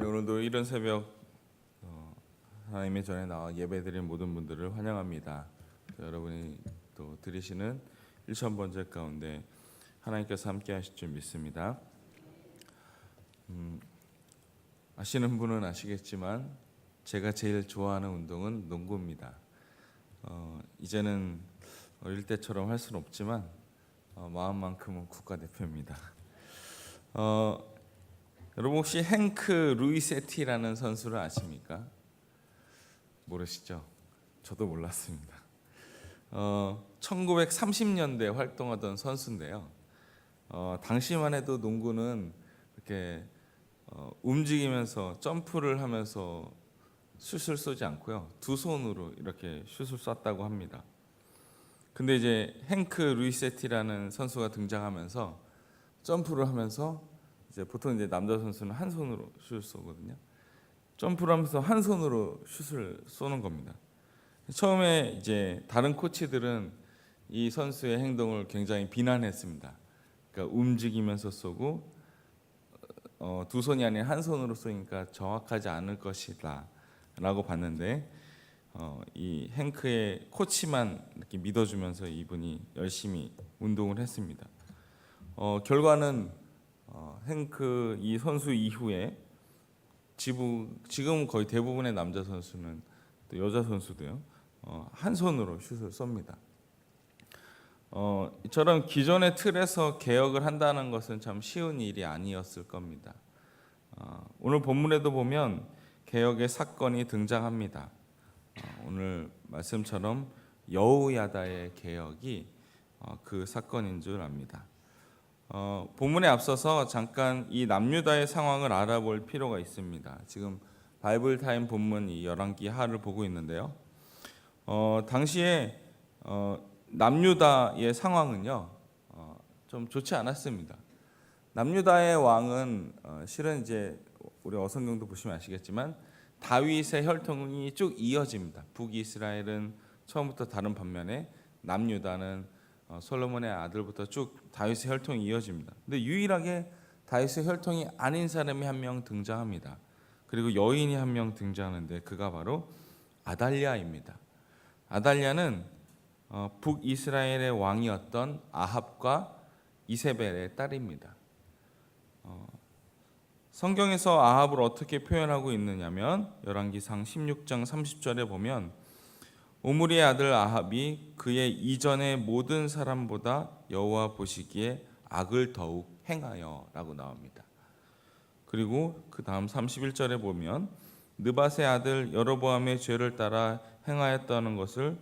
오늘도 이른 새벽 하나님의 전에 나와 예배드린 모든 분들을 환영합니다. 여러분이 또 드리시는 일천번제 가운데 하나님께서 함께 하실 줄 믿습니다. 아시는 분은 아시겠지만 제가 제일 좋아하는 운동은 농구입니다. 이제는 어릴 때처럼 할 수는 없지만 마음만큼은 국가대표입니다. 여러분 혹시 행크 루이세티라는 선수를 아십니까? 모르시죠? 저도 몰랐습니다. 1930년대 활동하던 선수인데요. 당시만 해도 농구는 이렇게 움직이면서 점프를 하면서 슛을 쏘지 않고요, 두 손으로 이렇게 슛을 쐈다고 합니다. 근데 이제 행크 루이세티라는 선수가 등장하면서 점프를 하면서 이제 보통 이제 남자 선수는 한 손으로 슛을 쏘거든요. 점프를 하면서 한 손으로 슛을 쏘는 겁니다. 처음에 이제 다른 코치들은 이 선수의 행동을 굉장히 비난했습니다. 그러니까 움직이면서 쏘고 두 손이 아닌 한 손으로 쏘니까 정확하지 않을 것이다 라고 봤는데 이 행크의 코치만 이렇게 믿어주면서 이분이 열심히 운동을 했습니다. 결과는 행크 이 선수 이후에 지금 거의 대부분의 남자 선수는 또 여자 선수도요, 한 손으로 슛을 쏩니다. 이처럼 기존의 틀에서 개혁을 한다는 것은 참 쉬운 일이 아니었을 겁니다. 오늘 본문에도 보면 개혁의 사건이 등장합니다. 오늘 말씀처럼 여호야다의 개혁이 그 사건인 줄 압니다. 본문에 앞서서 잠깐 이 남유다의 상황을 알아볼 필요가 있습니다. 지금 바이블 타임 본문 이 열왕기 하를 보고 있는데요. 당시에 남유다의 상황은요, 좀 좋지 않았습니다. 남유다의 왕은 실은 이제 우리 어성경도 보시면 아시겠지만 다윗의 혈통이 쭉 이어집니다. 북이스라엘은 처음부터 다른 반면에 남유다는 솔로몬의 아들부터 쭉 다윗의 혈통이 이어집니다. 근데 유일하게 다윗의 혈통이 아닌 사람이 한 명 등장합니다. 그리고 여인이 한 명 등장하는데 그가 바로 아달랴입니다. 아달랴는 북이스라엘의 왕이었던 아합과 이세벨의 딸입니다. 성경에서 아합을 어떻게 표현하고 있느냐면 열왕기상 16장 30절에 보면 오므리의 아들 아합이 그의 이전의 모든 사람보다 여호와 보시기에 악을 더욱 행하여 라고 나옵니다. 그리고 그 다음 31절에 보면 느밧의 아들 여로보암의 죄를 따라 행하는 것을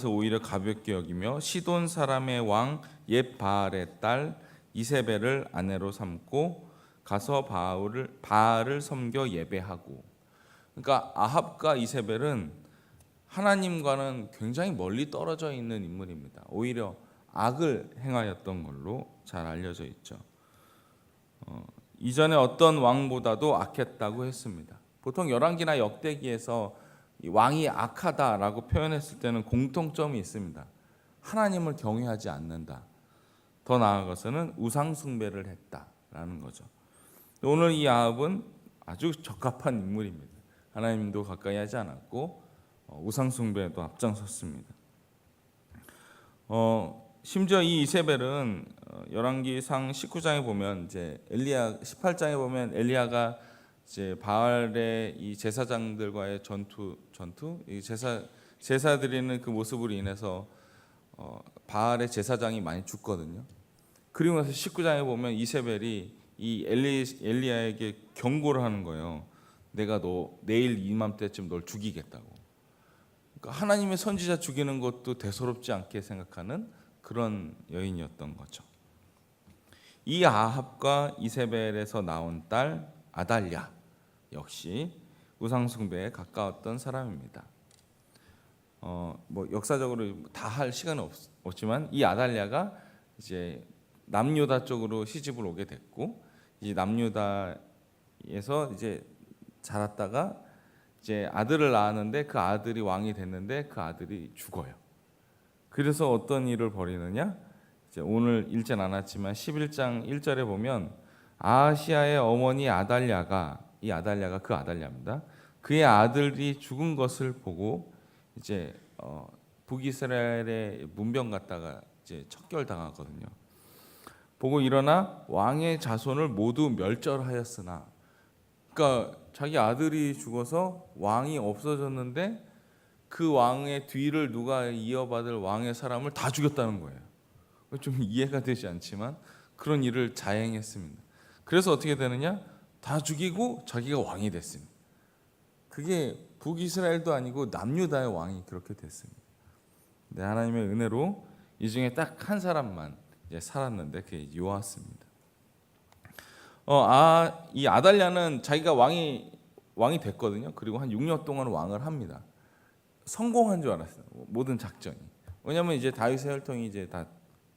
오히려 가볍게 여기며 시돈 사람의 왕 옛 바알의 딸 이세벨을 아내로 삼고 가서 바알을 섬겨 예배하고. 그러니까 아합과 이세벨은 하나님과는 굉장히 멀리 떨어져 있는 인물입니다. 오히려 악을 행하였던 걸로 잘 알려져 있죠. 이전에 어떤 왕보다도 악했다고 했습니다. 보통 열왕기나 역대기에서 왕이 악하다라고 표현했을 때는 공통점이 있습니다. 하나님을 경외하지 않는다. 더 나아가서는 우상 숭배를 했다라는 거죠. 오늘 이 아합은 아주 적합한 인물입니다. 하나님도 가까이 하지 않았고 우상 숭배에도 앞장섰습니다. 심지어 이 이세벨은 열왕기상 19장에 보면 이제 18장에 보면 엘리야가 이제 바알의 이 제사장들과의 전투 이 제사 드리는 그 모습으로 인해서 바알의 제사장이 많이 죽거든요. 그리고 나서 19장에 보면 이세벨이 이 엘리야에게 경고를 하는 거예요. 내가 너 내일 이맘때쯤 널 죽이겠다고. 그러니까 하나님의 선지자 죽이는 것도 대수롭지 않게 생각하는 그런 여인이었던 거죠. 이 아합과 이세벨에서 나온 딸 아달랴 역시 우상 숭배에 가까웠던 사람입니다. 뭐 역사적으로 다 할 시간은 없지만 이 아달랴가 이제 남유다 쪽으로 시집을 오게 됐고, 이 남유다에서 이제 자랐다가 이제 아들을 낳았는데 그 아들이 왕이 됐는데 그 아들이 죽어요. 그래서 어떤 일을 벌이느냐? 이제 오늘 읽진 않았지만 11장 1절에 보면 아하시아의 어머니 아달랴가, 이 아달랴가 그 아달랴입니다. 그의 아들이 죽은 것을 보고 이제 북이스라엘의 문병 갔다가 이제 척결당하거든요. 보고 일어나 왕의 자손을 모두 멸절하였으나, 그러니까 자기 아들이 죽어서 왕이 없어졌는데 그 왕의 뒤를 누가 이어받을 왕의 사람을 다 죽였다는 거예요. 좀 이해가 되지 않지만 그런 일을 자행했습니다. 그래서 어떻게 되느냐? 다 죽이고 자기가 왕이 됐습니다. 그게 북이스라엘도 아니고 남유다의 왕이 그렇게 됐습니다. 네, 하나님의 은혜로 이 중에 딱 한 사람만 이제 살았는데 그게 요아스입니다. 이 아달랴는 자기가 왕이 됐거든요. 그리고 한 6년 동안 왕을 합니다. 성공한 줄 알았어요. 모든 작전이. 왜냐하면 이제 다윗의 혈통이 이제 다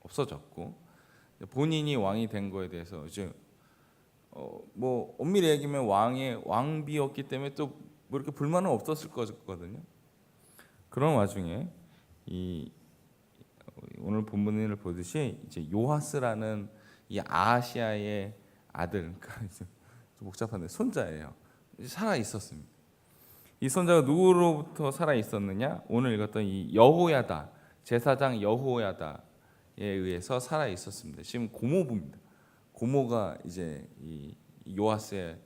없어졌고 본인이 왕이 된 거에 대해서 이제 뭐 엄밀히 얘기하면 왕비였기 때문에 또 뭐 이렇게 불만은 없었을 거거든요. 그런 와중에 이 오늘 본문을 보듯이 이제 요하스라는 이 아하시아의 아들, 그러니까 좀 복잡한데 손자예요. 살아 있었습니다. 이 손자가 누구로부터 살아 있었느냐? 오늘 읽었던 이 여호야다, 제사장 여호야다에 의해서 살아 있었습니다. 지금 고모부입니다. 고모가 이제 이 요하스의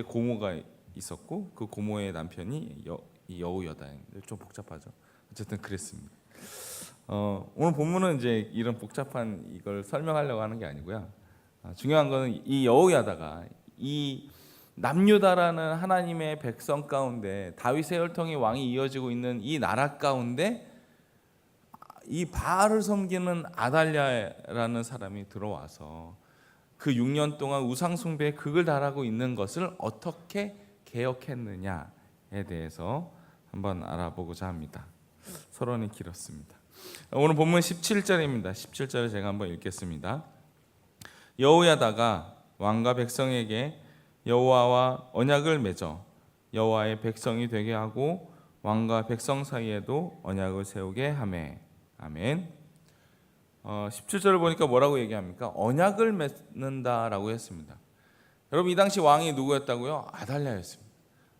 고모가 있었고 그 고모의 남편이 이 여호야다인데 좀 복잡하죠. 어쨌든 그랬습니다. 오늘 본문은 이제 이런 복잡한 이걸 설명하려고 하는 게 아니고요. 중요한 거는 이 여호야다가 이 남유다라는 하나님의 백성 가운데 다윗의 혈통이 왕이 이어지고 있는 이 나라 가운데 이 바알을 섬기는 아달랴라는 사람이 들어와서 그 6년 동안 우상 숭배에 극을 달하고 있는 것을 어떻게 개혁했느냐에 대해서 한번 알아보고자 합니다. 서론이 길었습니다. 오늘 본문 17절입니다. 17절을 제가 한번 읽겠습니다. 여호야다가 왕과 백성에게 여호와와 언약을 맺어 여호와의 백성이 되게 하고 왕과 백성 사이에도 언약을 세우게 하매. 아멘. 17절을 보니까 뭐라고 얘기합니까? 언약을 맺는다라고 했습니다. 여러분, 이 당시 왕이 누구였다고요? 아달랴였습니다.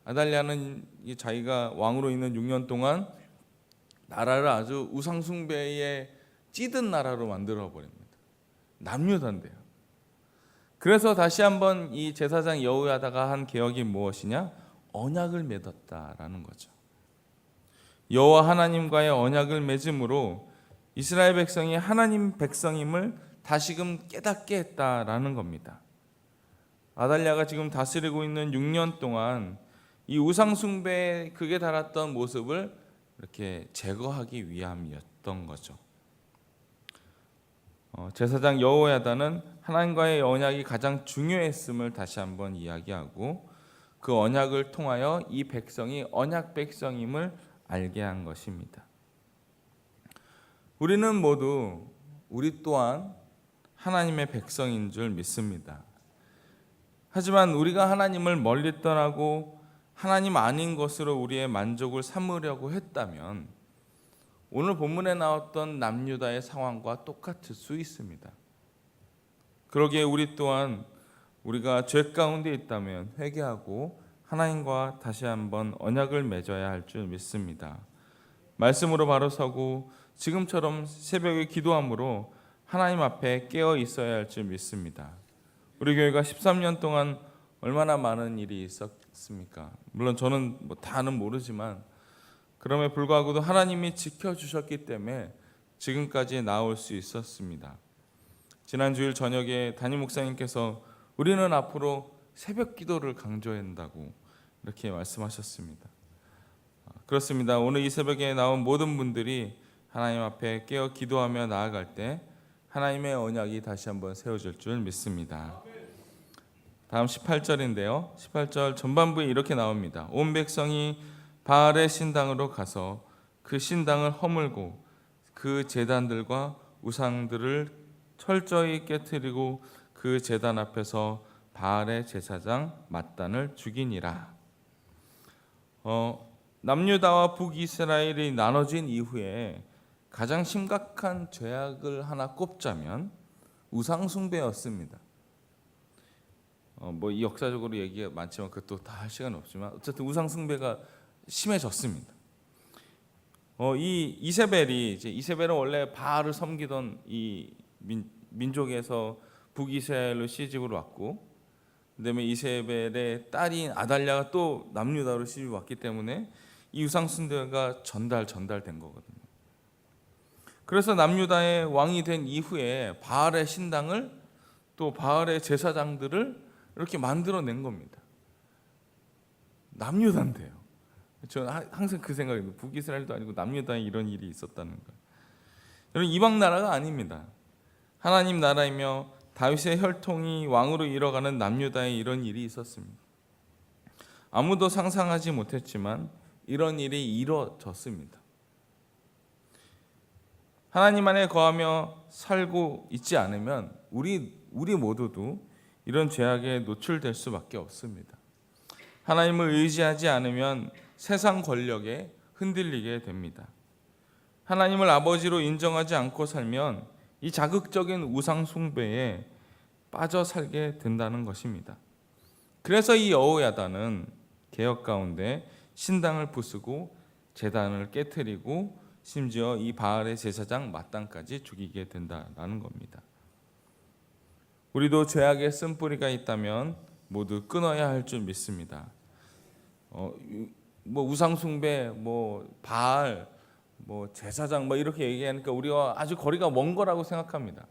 아달랴는 자기가 왕으로 있는 6년 동안 나라를 아주 우상 숭배에 찌든 나라로 만들어 버립니다. 남유다인데요. 그래서 다시 한번 이 제사장 여호야다가 한 개혁이 무엇이냐? 언약을 맺었다라는 거죠. 여호와 하나님과의 언약을 맺음으로 이스라엘 백성이 하나님 백성임을 다시금 깨닫게 했다라는 겁니다. 아달랴가 지금 다스리고 있는 6년 동안 이 우상 숭배에 극에 달았던 모습을 이렇게 제거하기 위함이었던 거죠. 제사장 여호야다는 하나님과의 언약이 가장 중요했음을 다시 한번 이야기하고 그 언약을 통하여 이 백성이 언약 백성임을 알게 한 것입니다. 우리는 모두 우리 또한 하나님의 백성인 줄 믿습니다. 하지만 우리가 하나님을 멀리 떠나고 하나님 아닌 것으로 우리의 만족을 삼으려고 했다면 오늘 본문에 나왔던 남유다의 상황과 똑같을 수 있습니다. 그러기에 우리 또한 우리가 죄 가운데 있다면 회개하고 하나님과 다시 한번 언약을 맺어야 할 줄 믿습니다. 말씀으로 바로 서고 지금처럼 새벽에 기도함으로 하나님 앞에 깨어 있어야 할 줄 믿습니다. 우리 교회가 13년 동안 얼마나 많은 일이 있었습니까? 물론 저는 다는 모르지만 그럼에 불구하고도 하나님이 지켜주셨기 때문에 지금까지 나올 수 있었습니다. 지난 주일 저녁에 담임 목사님께서 우리는 앞으로 새벽 기도를 강조해야 한다고 이렇게 말씀하셨습니다. 그렇습니다. 오늘 이 새벽에 나온 모든 분들이 하나님 앞에 깨어 기도하며 나아갈 때 하나님의 언약이 다시 한번 세워질 줄 믿습니다. 다음 18절인데요. 18절 전반부에 이렇게 나옵니다. 온 백성이 바알의 신당으로 가서 그 신당을 허물고 그 제단들과 우상들을 철저히 깨뜨리고 그 제단 앞에서 바알의 제사장 맏단을 죽이니라. 남유다와 북이스라엘이 나눠진 이후에 가장 심각한 죄악을 하나 꼽자면 우상 숭배였습니다. 뭐 이 역사적으로 얘기가 많지만 그것도 다 할 시간은 없지만 어쨌든 우상 숭배가 심해졌습니다. 이 이세벨은 원래 바알을 섬기던 이 민족에서 북이스라엘로 시집으로 왔고, 그다음에 이세벨의 딸인 아달랴가 또 남유다로 시집 왔기 때문에 이 우상 숭배가 전달된 거거든요. 그래서 남유다의 왕이 된 이후에 바알의 신당을 또 바알의 제사장들을 이렇게 만들어낸 겁니다. 남유다인데요. 저는 항상 그 생각이 들어요. 북이스라엘도 아니고 남유다에 이런 일이 있었다는 거예요. 여러분, 이방 나라가 아닙니다. 하나님 나라이며 다윗의 혈통이 왕으로 이뤄가는 남유다에 이런 일이 있었습니다. 아무도 상상하지 못했지만 이런 일이 이루어졌습니다. 하나님 안에 거하며 살고 있지 않으면 우리 모두도 이런 죄악에 노출될 수밖에 없습니다. 하나님을 의지하지 않으면 세상 권력에 흔들리게 됩니다. 하나님을 아버지로 인정하지 않고 살면 이 자극적인 우상 숭배에 빠져 살게 된다는 것입니다. 그래서 이 여호야다는 개혁 가운데 신당을 부수고 제단을 깨트리고 심지어 이 바알의 제사장 마땅까지 죽이게 된다는 겁니다. 우리도 죄악의 쓴뿌리가 있다면 모두 끊어야 할 줄 믿습니다. 뭐 우상숭배, 뭐 바알, 뭐 제사장 뭐 이렇게 얘기하니까 우리가 아주 거리가 먼 거라고 생각합니다.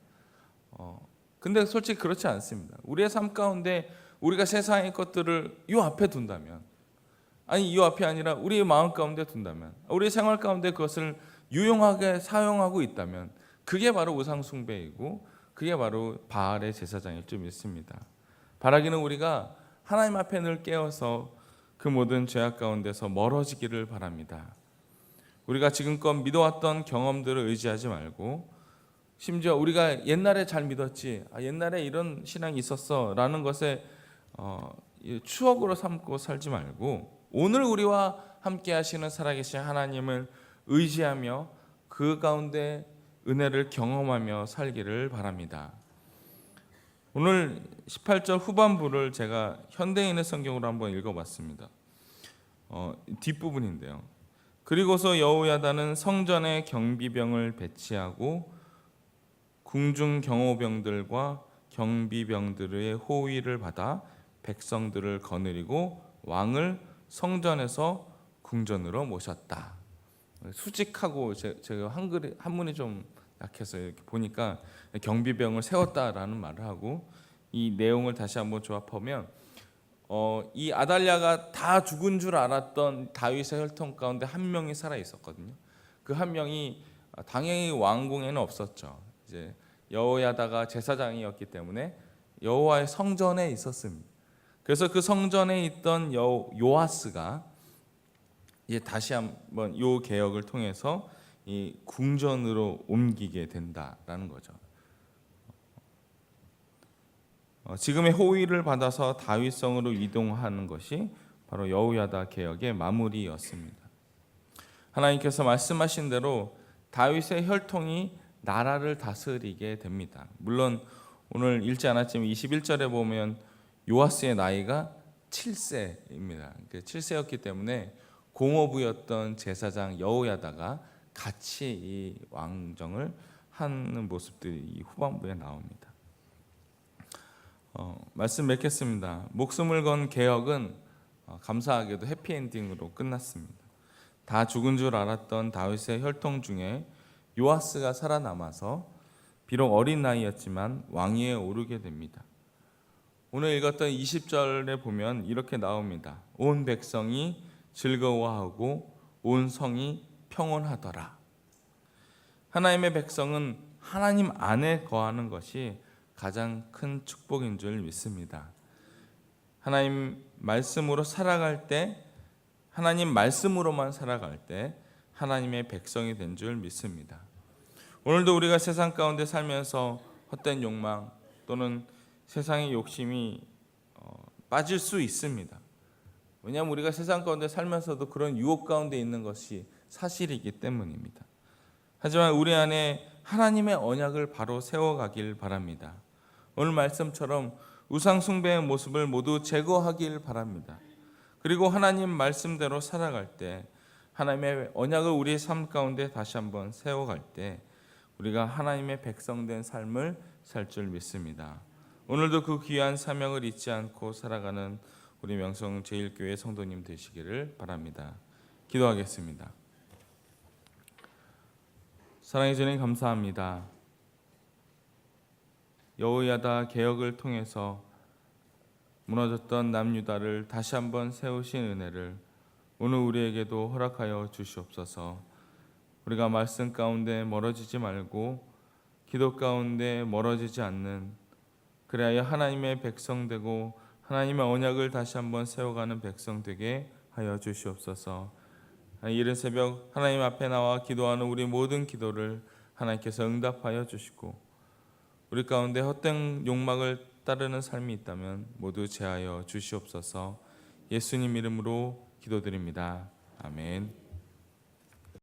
근데 솔직히 그렇지 않습니다. 우리의 삶 가운데 우리가 세상의 것들을 이 앞에 둔다면, 아니 이 앞이 아니라 우리의 마음 가운데 둔다면, 우리의 생활 가운데 그것을 유용하게 사용하고 있다면 그게 바로 우상숭배이고 그게 바로 바알의 제사장일 줄 믿습니다. 바라기는 우리가 하나님 앞에 늘 깨어서 그 모든 죄악 가운데서 멀어지기를 바랍니다. 우리가 지금껏 믿어왔던 경험들을 의지하지 말고, 심지어 우리가 옛날에 잘 믿었지, 옛날에 이런 신앙이 있었어 라는 것에 추억으로 삼고 살지 말고, 오늘 우리와 함께 하시는 살아계신 하나님을 의지하며 그 가운데 은혜를 경험하며 살기를 바랍니다. 오늘 18절 후반부를 제가 현대인의 성경으로 한번 읽어봤습니다. 뒷부분인데요. 그리고서 여호야다는 성전에 경비병을 배치하고 궁중 경호병들과 경비병들의 호위를 받아 백성들을 거느리고 왕을 성전에서 궁전으로 모셨다. 수직하고 제가 한문이 좀 약해서 이렇게 보니까 경비병을 세웠다라는 말을 하고, 이 내용을 다시 한번 조합하면 이 아달랴가 다 죽은 줄 알았던 다윗의 혈통 가운데 한 명이 살아 있었거든요. 그 한 명이 당연히 왕궁에는 없었죠. 이제 여호야다가 제사장이었기 때문에 여호와의 성전에 있었습니다. 그래서 그 성전에 있던 요아스가 이제 다시 한번 요 개혁을 통해서 이 궁전으로 옮기게 된다라는 거죠. 지금의 호위를 받아서 다윗성으로 이동하는 것이 바로 여호야다 개혁의 마무리였습니다. 하나님께서 말씀하신 대로 다윗의 혈통이 나라를 다스리게 됩니다. 물론 오늘 읽지 않았지만 21절에 보면 요아스의 나이가 7세입니다. 7세였기 때문에 공허부였던 제사장 여호야다가 같이 이 왕정을 하는 모습들이 이 후반부에 나옵니다. 말씀 맺겠습니다. 목숨을 건 개혁은 감사하게도 해피엔딩으로 끝났습니다. 다 죽은 줄 알았던 다윗의 혈통 중에 요아스가 살아남아서 비록 어린 나이였지만 왕위에 오르게 됩니다. 오늘 읽었던 20절에 보면 이렇게 나옵니다. 온 백성이 즐거워하고 온 성이 평온하더라. 하나님의 백성은 하나님 안에 거하는 것이 가장 큰 축복인 줄 믿습니다. 하나님 말씀으로 살아갈 때, 하나님 말씀으로만 살아갈 때 하나님의 백성이 된 줄 믿습니다. 오늘도 우리가 세상 가운데 살면서 헛된 욕망 또는 세상의 욕심이 빠질 수 있습니다. 왜냐하면 우리가 세상 가운데 살면서도 그런 유혹 가운데 있는 것이 사실이기 때문입니다. 하지만 우리 안에 하나님의 언약을 바로 세워가길 바랍니다. 오늘 말씀처럼 우상 숭배의 모습을 모두 제거하길 바랍니다. 그리고 하나님 말씀대로 살아갈 때, 하나님의 언약을 우리의 삶 가운데 다시 한번 세워갈 때 우리가 하나님의 백성된 삶을 살 줄 믿습니다. 오늘도 그 귀한 사명을 잊지 않고 살아가는 우리 명성 제1교회 성도님 되시기를 바랍니다. 기도하겠습니다. 사랑의 주님 감사합니다. 여호야다 개혁을 통해서 무너졌던 남유다를 다시 한번 세우신 은혜를 오늘 우리에게도 허락하여 주시옵소서. 우리가 말씀 가운데 멀어지지 말고 기도 가운데 멀어지지 않는, 그래야 하나님의 백성 되고 하나님의 언약을 다시 한번 세워가는 백성 되게 하여 주시옵소서. 이른 새벽 하나님 앞에 나와 기도하는 우리 모든 기도를 하나님께서 응답하여 주시고, 우리 가운데 헛된 욕망을 따르는 삶이 있다면 모두 제하여 주시옵소서. 예수님 이름으로 기도드립니다. 아멘.